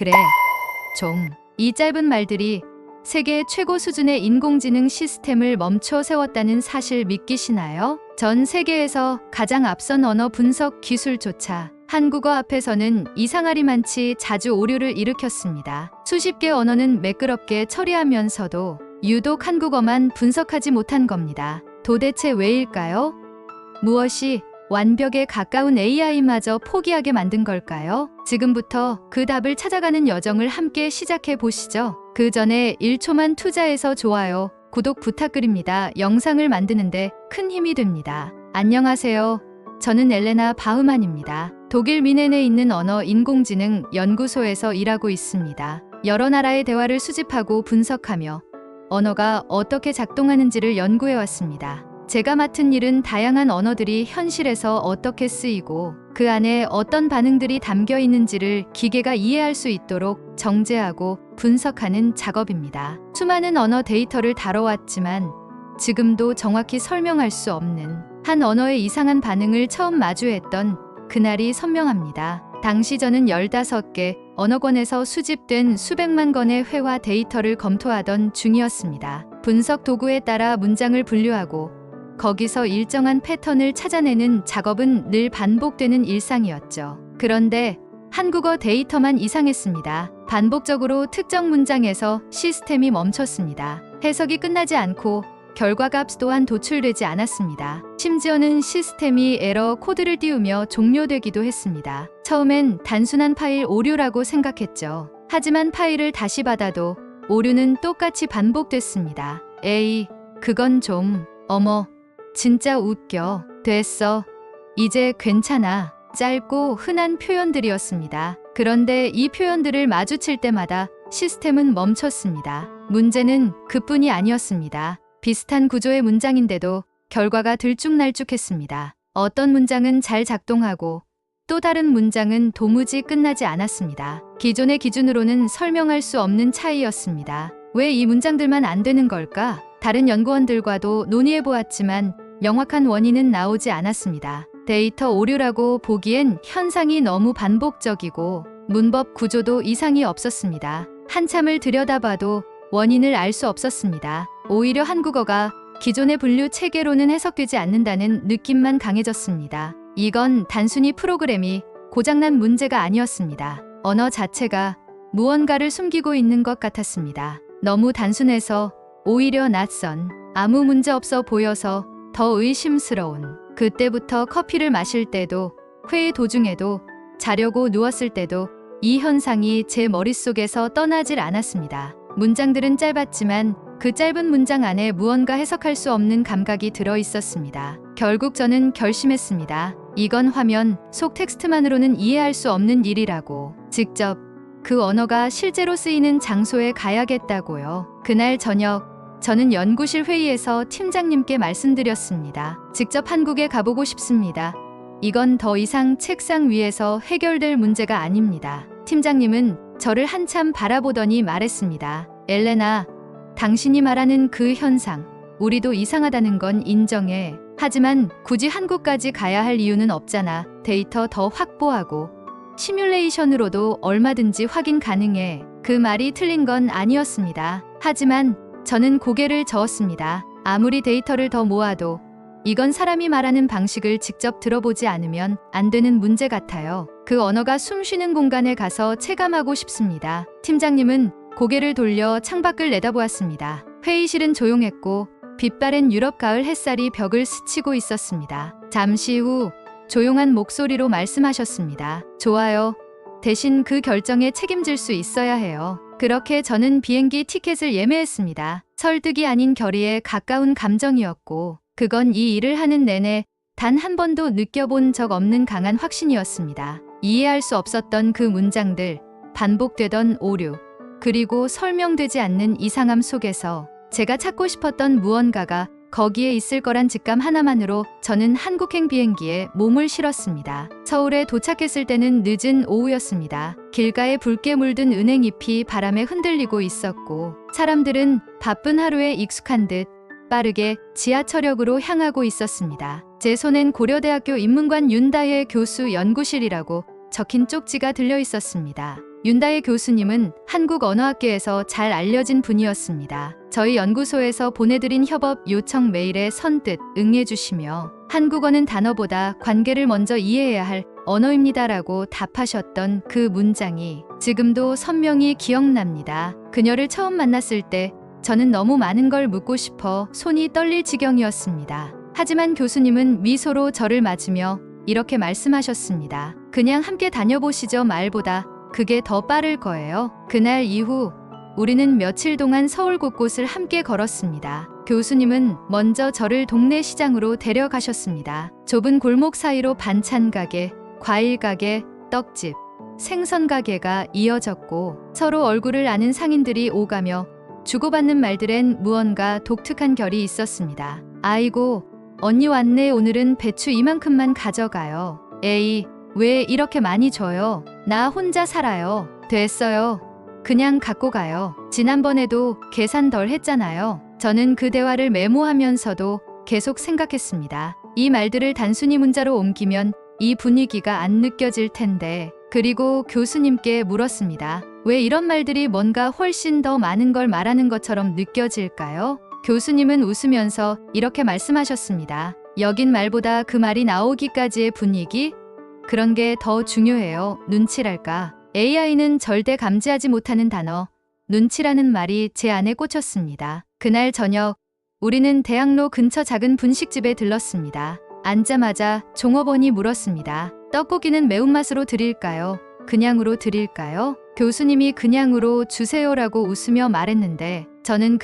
그래, 좀. 이 짧은 말들이 세계 최고 수준의 인공지능 시스템을 멈춰 세웠다는 사실 믿기시나요? 전 세계에서 가장 앞선 언어 분석 기술조차 한국어 앞에서는 이상하리만치 자주 오류를 일으켰습니다. 수십 개 언어는 매끄럽게 처리하면서도 유독 한국어만 분석하지 못한 겁니다. 도대체 왜일까요? 무엇이 완벽에 가까운 AI마저 포기하게 만든 걸까요? 지금부터 그 답을 찾아가는 여정을 함께 시작해 보시죠. 그 전에 1초만 투자해서 좋아요, 구독 부탁드립니다. 영상을 만드는데 큰 힘이 됩니다. 안녕하세요. 저는 엘레나 바흐만입니다. 독일 미넨에 있는 언어 인공지능 연구소에서 일하고 있습니다. 여러 나라의 대화를 수집하고 분석하며 언어가 어떻게 작동하는지를 연구해 왔습니다. 제가 맡은 일은 다양한 언어들이 현실에서 어떻게 쓰이고 그 안에 어떤 반응들이 담겨 있는지를 기계가 이해할 수 있도록 정제하고 분석하는 작업입니다. 수많은 언어 데이터를 다뤄왔지만 지금도 정확히 설명할 수 없는 한 언어의 이상한 반응을 처음 마주했던 그날이 선명합니다. 당시 저는 15개 언어권에서 수집된 수백만 건의 회화 데이터를 검토하던 중이었습니다. 분석 도구에 따라 문장을 분류하고 거기서 일정한 패턴을 찾아내는 작업은 늘 반복되는 일상이었죠. 그런데 한국어 데이터만 이상했습니다. 반복적으로 특정 문장에서 시스템이 멈췄습니다. 해석이 끝나지 않고 결과값 또한 도출되지 않았습니다. 심지어는 시스템이 에러 코드를 띄우며 종료되기도 했습니다. 처음엔 단순한 파일 오류라고 생각했죠. 하지만 파일을 다시 받아도 오류는 똑같이 반복됐습니다. 에이, 그건 좀, 어머, 진짜 웃겨. 됐어. 이제 괜찮아. 짧고 흔한 표현들이었습니다. 그런데 이 표현들을 마주칠 때마다 시스템은 멈췄습니다. 문제는 그뿐이 아니었습니다. 비슷한 구조의 문장인데도 결과가 들쭉날쭉했습니다. 어떤 문장은 잘 작동하고 또 다른 문장은 도무지 끝나지 않았습니다. 기존의 기준으로는 설명할 수 없는 차이였습니다. 왜 이 문장들만 안 되는 걸까? 다른 연구원들과도 논의해 보았지만 명확한 원인은 나오지 않았습니다. 데이터 오류라고 보기엔 현상이 너무 반복적이고 문법 구조도 이상이 없었습니다. 한참을 들여다봐도 원인을 알 수 없었습니다. 오히려 한국어가 기존의 분류 체계로는 해석되지 않는다는 느낌만 강해졌습니다. 이건 단순히 프로그램이 고장난 문제가 아니었습니다. 언어 자체가 무언가를 숨기고 있는 것 같았습니다. 너무 단순해서 오히려 낯선, 아무 문제 없어 보여서 더 의심스러운. 그때부터 커피를 마실 때도, 회의 도중에도, 자려고 누웠을 때도 이 현상이 제 머릿속에서 떠나질 않았습니다. 문장들은 짧았지만 그 짧은 문장 안에 무언가 해석할 수 없는 감각이 들어 있었습니다. 결국 저는 결심했습니다. 이건 화면 속 텍스트만으로는 이해할 수 없는 일이라고. 직접 그 언어가 실제로 쓰이는 장소에 가야겠다고요. 그날 저녁 저는 연구실 회의에서 팀장님께 말씀드렸습니다. 직접 한국에 가보고 싶습니다. 이건 더 이상 책상 위에서 해결될 문제가 아닙니다. 팀장님은 저를 한참 바라보더니 말했습니다. 엘레나, 당신이 말하는 그 현상, 우리도 이상하다는 건 인정해. 하지만 굳이 한국까지 가야 할 이유는 없잖아. 데이터 더 확보하고 시뮬레이션으로도 얼마든지 확인 가능해. 그 말이 틀린 건 아니었습니다. 하지만 저는 고개를 저었습니다. 아무리 데이터를 더 모아도 이건 사람이 말하는 방식을 직접 들어보지 않으면 안 되는 문제 같아요. 그 언어가 숨쉬는 공간에 가서 체감하고 싶습니다. 팀장님은 고개를 돌려 창밖을 내다보았습니다. 회의실은 조용했고 빛바랜 유럽 가을 햇살이 벽을 스치고 있었습니다. 잠시 후 조용한 목소리로 말씀하셨습니다. 좋아요. 대신 그 결정에 책임질 수 있어야 해요. 그렇게 저는 비행기 티켓을 예매했습니다. 설득이 아닌 결의에 가까운 감정이었고 그건 이 일을 하는 내내 단 한 번도 느껴본 적 없는 강한 확신이었습니다. 이해할 수 없었던 그 문장들, 반복되던 오류, 그리고 설명되지 않는 이상함 속에서 제가 찾고 싶었던 무언가가 거기에 있을 거란 직감 하나만으로 저는 한국행 비행기에 몸을 실었습니다. 서울에 도착했을 때는 늦은 오후였습니다. 길가에 붉게 물든 은행잎이 바람에 흔들리고 있었고 사람들은 바쁜 하루에 익숙한 듯 빠르게 지하철역으로 향하고 있었습니다. 제 손엔 고려대학교 인문관 윤다혜 교수 연구실이라고 적힌 쪽지가 들려 있었습니다. 윤다혜 교수님은 한국언어학계에서 잘 알려진 분이었습니다. 저희 연구소에서 보내드린 협업 요청 메일에 선뜻 응해주시며 한국어는 단어보다 관계를 먼저 이해해야 할 언어입니다라고 답하셨던 그 문장이 지금도 선명히 기억납니다. 그녀를 처음 만났을 때 저는 너무 많은 걸 묻고 싶어 손이 떨릴 지경이었습니다. 하지만 교수님은 미소로 저를 맞으며 이렇게 말씀하셨습니다. 그냥 함께 다녀보시죠. 말보다 그게 더 빠를 거예요. 그날 이후 우리는 며칠 동안 서울 곳곳을 함께 걸었습니다. 교수님은 먼저 저를 동네 시장으로 데려가셨습니다. 좁은 골목 사이로 반찬 가게, 과일 가게, 떡집, 생선 가게가 이어졌고 서로 얼굴을 아는 상인들이 오가며 주고받는 말들엔 무언가 독특한 결이 있었습니다. 아이고, 언니 왔네. 오늘은 배추 이만큼만 가져가요. 에이, 왜 이렇게 많이 줘요? 나 혼자 살아요. 됐어요. 그냥 갖고 가요. 지난번에도 계산 덜 했잖아요. 저는 그 대화를 메모하면서도 계속 생각했습니다. 이 말들을 단순히 문자로 옮기면 이 분위기가 안 느껴질 텐데. 그리고 교수님께 물었습니다. 왜 이런 말들이 뭔가 훨씬 더 많은 걸 말하는 것처럼 느껴질까요? 교수님은 웃으면서 이렇게 말씀하셨습니다. 여긴 말보다 그 말이 나오기까지의 분위기? 그런 게 더 중요해요. 눈치랄까. AI는 절대 감지하지 못하는 단어, 눈치라는 말이 제 안에 꽂혔습니다. 그날 저녁, 우리는 대학로 근처 작은 분식집에 들렀습니다. 앉자마자 종업원이 물었습니다. 떡고기는 매운맛으로 드릴까요? 그냥으로 드릴까요? 교수님이 그냥으로 주세요라고 웃으며 말했는데 저는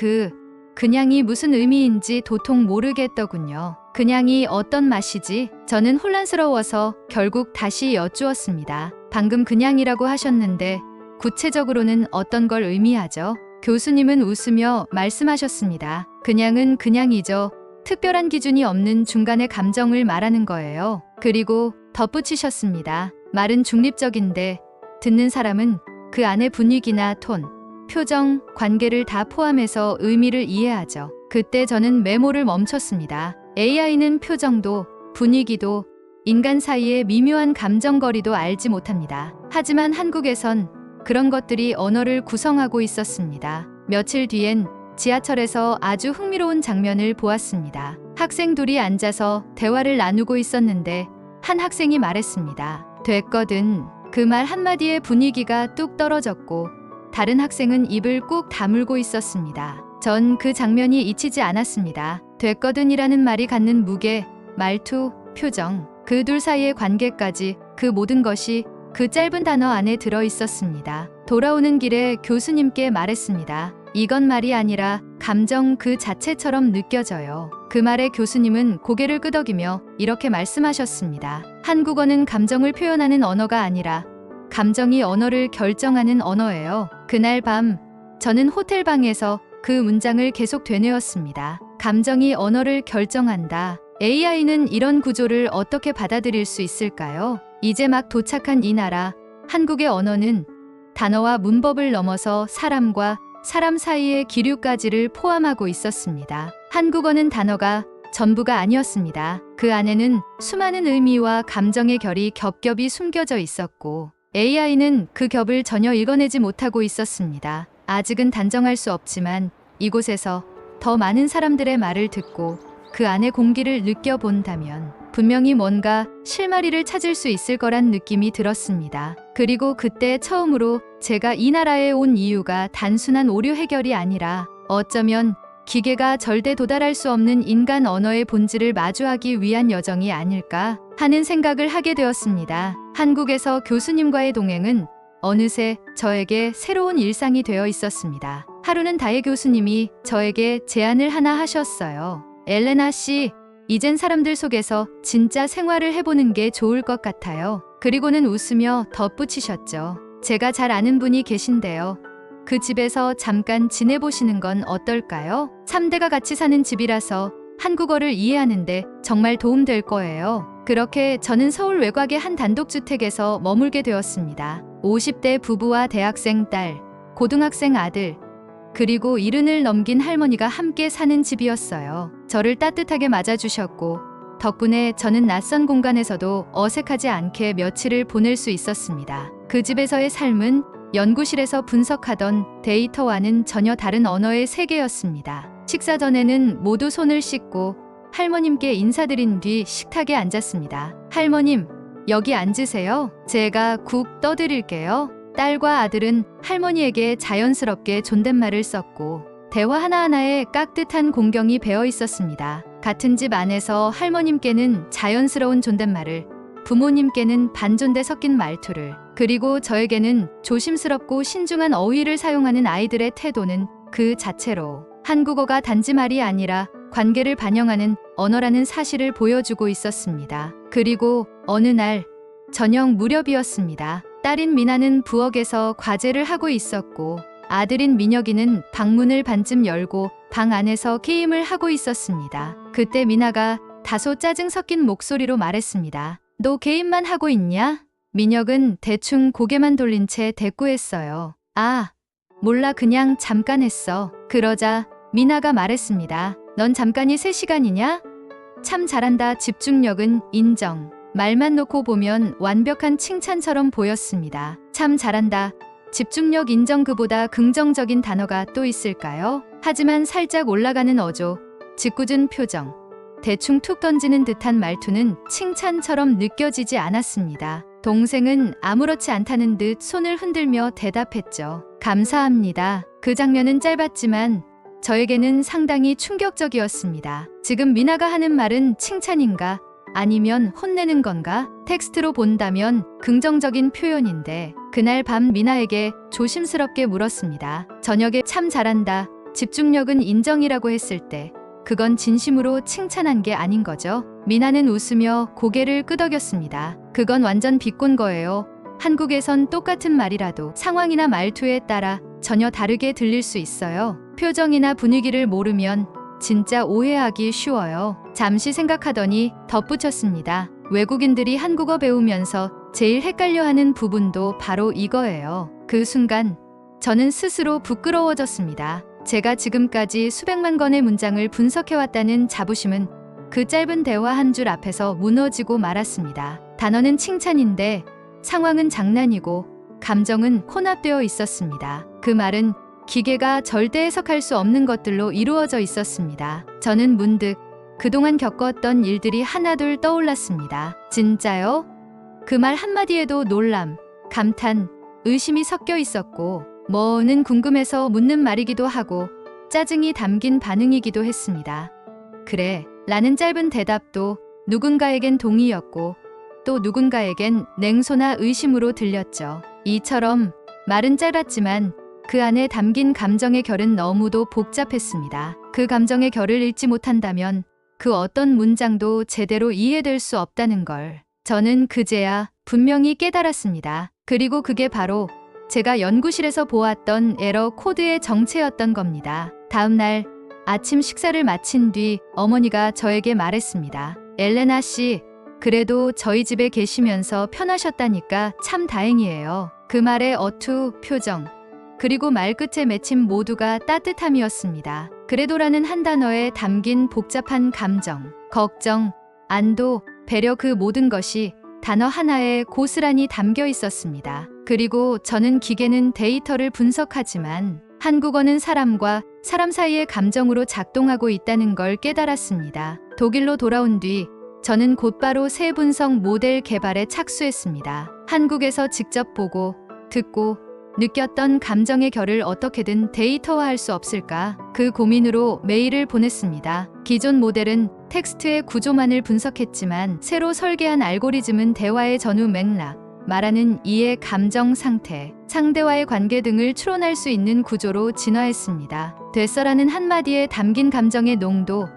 그냥이 무슨 의미인지 도통 모르겠더군요. 그냥이 어떤 맛이지? 저는 혼란스러워서 결국 다시 여쭈었습니다. 방금 그냥이라고 하셨는데 구체적으로는 어떤 걸 의미하죠? 교수님은 웃으며 말씀하셨습니다. 그냥은 그냥이죠. 특별한 기준이 없는 중간의 감정을 말하는 거예요. 그리고 덧붙이셨습니다. 말은 중립적인데 듣는 사람은 그 안의 분위기나 톤, 표정, 관계를 다 포함해서 의미를 이해하죠. 그때 저는 메모를 멈췄습니다. AI는 표정도, 분위기도, 인간 사이의 미묘한 감정거리도 알지 못합니다. 하지만 한국에선 그런 것들이 언어를 구성하고 있었습니다. 며칠 뒤엔 지하철에서 아주 흥미로운 장면을 보았습니다. 학생 둘이 앉아서 대화를 나누고 있었는데 한 학생이 말했습니다. 됐거든. 그 말 한마디에 분위기가 뚝 떨어졌고 다른 학생은 입을 꾹 다물고 있었습니다. 전 그 장면이 잊히지 않았습니다. 됐거든이라는 말이 갖는 무게, 말투, 표정, 그 둘 사이의 관계까지 그 모든 것이 그 짧은 단어 안에 들어 있었습니다. 돌아오는 길에 교수님께 말했습니다. 이건 말이 아니라 감정 그 자체처럼 느껴져요. 그 말에 교수님은 고개를 끄덕이며 이렇게 말씀하셨습니다. 한국어는 감정을 표현하는 언어가 아니라 감정이 언어를 결정하는 언어예요. 그날 밤 저는 호텔 방에서 그 문장을 계속 되뇌었습니다. 감정이 언어를 결정한다. AI는 이런 구조를 어떻게 받아들일 수 있을까요? 이제 막 도착한 이 나라, 한국의 언어는 단어와 문법을 넘어서 사람과 사람 사이의 기류까지를 포함하고 있었습니다. 한국어는 단어가 전부가 아니었습니다. 그 안에는 수많은 의미와 감정의 결이 겹겹이 숨겨져 있었고 AI는 그 겹을 전혀 읽어내지 못하고 있었습니다. 아직은 단정할 수 없지만 이곳에서 더 많은 사람들의 말을 듣고 그 안의 공기를 느껴본다면 분명히 뭔가 실마리를 찾을 수 있을 거란 느낌이 들었습니다. 그리고 그때 처음으로 제가 이 나라에 온 이유가 단순한 오류 해결이 아니라 어쩌면 기계가 절대 도달할 수 없는 인간 언어의 본질을 마주하기 위한 여정이 아닐까 하는 생각을 하게 되었습니다. 한국에서 교수님과의 동행은 어느새 저에게 새로운 일상이 되어 있었습니다. 하루는 다혜 교수님이 저에게 제안을 하나 하셨어요. 엘레나 씨, 이젠 사람들 속에서 진짜 생활을 해보는 게 좋을 것 같아요. 그리고는 웃으며 덧붙이셨죠. 제가 잘 아는 분이 계신데요. 그 집에서 잠깐 지내보시는 건 어떨까요? 3대가 같이 사는 집이라서 한국어를 이해하는데 정말 도움될 거예요. 그렇게 저는 서울 외곽의 한 단독주택에서 머물게 되었습니다. 50대 부부와 대학생 딸, 고등학생 아들, 그리고 70을 넘긴 할머니가 함께 사는 집이었어요. 저를 따뜻하게 맞아주셨고 덕분에 저는 낯선 공간에서도 어색하지 않게 며칠을 보낼 수 있었습니다. 그 집에서의 삶은 연구실에서 분석하던 데이터와는 전혀 다른 언어의 세계였습니다. 식사 전에는 모두 손을 씻고 할머님께 인사드린 뒤 식탁에 앉았습니다. 할머님, 여기 앉으세요. 제가 국 떠드릴게요. 딸과 아들은 할머니에게 자연스럽게 존댓말을 썼고 대화 하나하나에 깍듯한 공경이 배어 있었습니다. 같은 집 안에서 할머님께는 자연스러운 존댓말을, 부모님께는 반존대 섞인 말투를, 그리고 저에게는 조심스럽고 신중한 어휘를 사용하는 아이들의 태도는 그 자체로 한국어가 단지 말이 아니라 관계를 반영하는 언어라는 사실을 보여주고 있었습니다. 그리고 어느 날 저녁 무렵이었습니다. 딸인 미나는 부엌에서 과제를 하고 있었고 아들인 민혁이는 방문을 반쯤 열고 방 안에서 게임을 하고 있었습니다. 그때 미나가 다소 짜증 섞인 목소리로 말했습니다. 너 게임만 하고 있냐? 민혁은 대충 고개만 돌린 채 대꾸했어요. 아, 몰라, 그냥 잠깐 했어. 그러자 미나가 말했습니다. 넌 잠깐이 3시간이냐? 참 잘한다. 집중력은 인정. 말만 놓고 보면 완벽한 칭찬처럼 보였습니다. 참 잘한다. 집중력 인정, 그보다 긍정적인 단어가 또 있을까요? 하지만 살짝 올라가는 어조, 짓궂은 표정, 대충 툭 던지는 듯한 말투는 칭찬처럼 느껴지지 않았습니다. 동생은 아무렇지 않다는 듯 손을 흔들며 대답했죠. 감사합니다. 그 장면은 짧았지만 저에게는 상당히 충격적이었습니다. 지금 미나가 하는 말은 칭찬인가? 아니면 혼내는 건가? 텍스트로 본다면 긍정적인 표현인데 그날 밤 미나에게 조심스럽게 물었습니다. 저녁에 참 잘한다. 집중력은 인정이라고 했을 때 그건 진심으로 칭찬한 게 아닌 거죠? 미나는 웃으며 고개를 끄덕였습니다. 그건 완전 비꼰 거예요. 한국에선 똑같은 말이라도 상황이나 말투에 따라 전혀 다르게 들릴 수 있어요. 표정이나 분위기를 모르면 진짜 오해하기 쉬워요. 잠시 생각하더니 덧붙였습니다. 외국인들이 한국어 배우면서 제일 헷갈려하는 부분도 바로 이거예요. 그 순간 저는 스스로 부끄러워졌습니다. 제가 지금까지 수백만 건의 문장을 분석해왔다는 자부심은 그 짧은 대화 한 줄 앞에서 무너지고 말았습니다. 단어는 칭찬인데 상황은 장난이고 감정은 혼합되어 있었습니다. 그 말은 기계가 절대 해석할 수 없는 것들로 이루어져 있었습니다. 저는 문득 그동안 겪었던 일들이 하나둘 떠올랐습니다. 진짜요? 그 말 한마디에도 놀람, 감탄, 의심이 섞여 있었고 뭐는 궁금해서 묻는 말이기도 하고 짜증이 담긴 반응이기도 했습니다. 그래, 라는 짧은 대답도 누군가에겐 동의였고 또 누군가에겐 냉소나 의심으로 들렸죠. 이처럼 말은 짧았지만 그 안에 담긴 감정의 결은 너무도 복잡했습니다. 그 감정의 결을 읽지 못한다면 그 어떤 문장도 제대로 이해될 수 없다는 걸 저는 그제야 분명히 깨달았습니다. 그리고 그게 바로 제가 연구실에서 보았던 에러 코드의 정체였던 겁니다. 다음 날 아침 식사를 마친 뒤 어머니가 저에게 말했습니다. 엘레나 씨, 그래도 저희 집에 계시면서 편하셨다니까 참 다행이에요. 그 말의 어투, 표정, 그리고 말끝의 맺힘 모두가 따뜻함이었습니다. 그래도라는 한 단어에 담긴 복잡한 감정, 걱정, 안도, 배려, 그 모든 것이 단어 하나에 고스란히 담겨 있었습니다. 그리고 저는 기계는 데이터를 분석하지만 한국어는 사람과 사람 사이의 감정으로 작동하고 있다는 걸 깨달았습니다. 독일로 돌아온 뒤 저는 곧바로 새 분석 모델 개발에 착수했습니다. 한국에서 직접 보고, 듣고, 느꼈던 감정의 결을 어떻게든 데이터화할 수 없을까? 그 고민으로 메일을 보냈습니다. 기존 모델은 텍스트의 구조만을 분석했지만 새로 설계한 알고리즘은 대화의 전후 맥락, 말하는 이의 감정 상태, 상대와의 관계 등을 추론할 수 있는 구조로 진화했습니다. 됐어라는 한마디에 담긴 감정의 농도,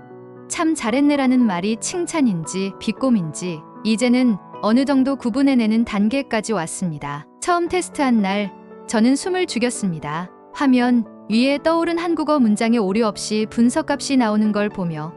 참 잘했네라는 말이 칭찬인지 비꼼인지 이제는 어느 정도 구분해내는 단계까지 왔습니다. 처음 테스트한 날 저는 숨을 죽였습니다. 화면 위에 떠오른 한국어 문장에 오류 없이 분석값이 나오는 걸 보며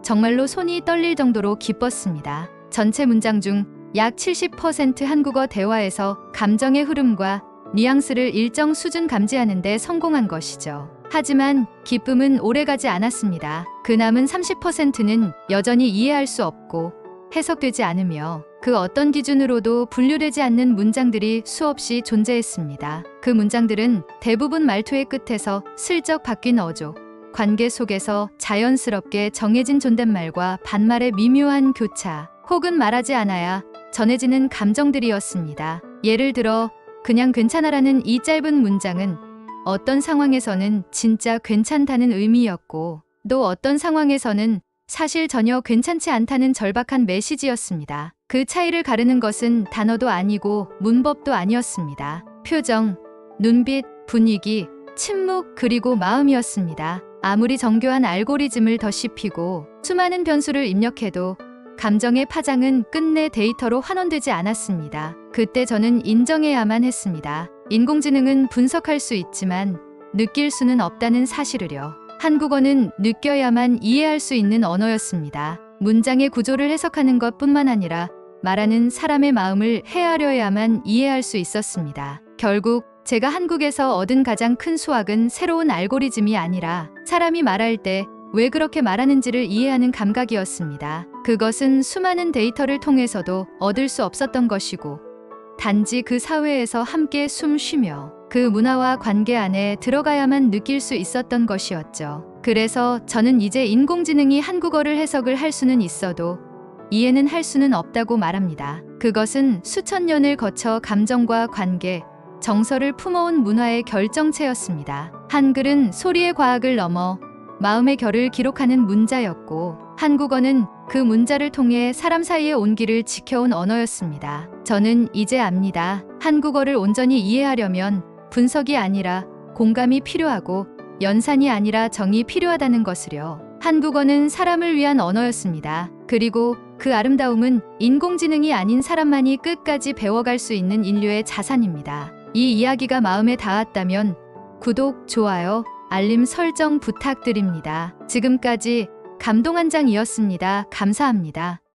정말로 손이 떨릴 정도로 기뻤습니다. 전체 문장 중 약 70% 한국어 대화에서 감정의 흐름과 뉘앙스를 일정 수준 감지하는 데 성공한 것이죠. 하지만 기쁨은 오래가지 않았습니다. 그 남은 30%는 여전히 이해할 수 없고 해석되지 않으며 그 어떤 기준으로도 분류되지 않는 문장들이 수없이 존재했습니다. 그 문장들은 대부분 말투의 끝에서 슬쩍 바뀐 어조, 관계 속에서 자연스럽게 정해진 존댓말과 반말의 미묘한 교차, 혹은 말하지 않아야 전해지는 감정들이었습니다. 예를 들어 그냥 괜찮아라는 이 짧은 문장은 어떤 상황에서는 진짜 괜찮다는 의미였고 또 어떤 상황에서는 사실 전혀 괜찮지 않다는 절박한 메시지였습니다. 그 차이를 가르는 것은 단어도 아니고 문법도 아니었습니다. 표정, 눈빛, 분위기, 침묵 그리고 마음이었습니다. 아무리 정교한 알고리즘을 더 씹히고 수많은 변수를 입력해도 감정의 파장은 끝내 데이터로 환원되지 않았습니다. 그때 저는 인정해야만 했습니다. 인공지능은 분석할 수 있지만 느낄 수는 없다는 사실을요. 한국어는 느껴야만 이해할 수 있는 언어였습니다. 문장의 구조를 해석하는 것뿐만 아니라 말하는 사람의 마음을 헤아려야만 이해할 수 있었습니다. 결국 제가 한국에서 얻은 가장 큰 수확은 새로운 알고리즘이 아니라 사람이 말할 때 왜 그렇게 말하는지를 이해하는 감각이었습니다. 그것은 수많은 데이터를 통해서도 얻을 수 없었던 것이고 단지 그 사회에서 함께 숨 쉬며 그 문화와 관계 안에 들어가야만 느낄 수 있었던 것이었죠. 그래서 저는 이제 인공지능이 한국어를 해석을 할 수는 있어도 이해는 할 수는 없다고 말합니다. 그것은 수천 년을 거쳐 감정과 관계, 정서를 품어온 문화의 결정체였습니다. 한글은 소리의 과학을 넘어 마음의 결을 기록하는 문자였고 한국어는 그 문자를 통해 사람 사이의 온기를 지켜온 언어였습니다. 저는 이제 압니다. 한국어를 온전히 이해하려면 분석이 아니라 공감이 필요하고 연산이 아니라 정이 필요하다는 것을요. 한국어는 사람을 위한 언어였습니다. 그리고 그 아름다움은 인공지능이 아닌 사람만이 끝까지 배워갈 수 있는 인류의 자산입니다. 이 이야기가 마음에 닿았다면 구독, 좋아요, 알림 설정 부탁드립니다. 지금까지 감동 한 장이었습니다. 감사합니다.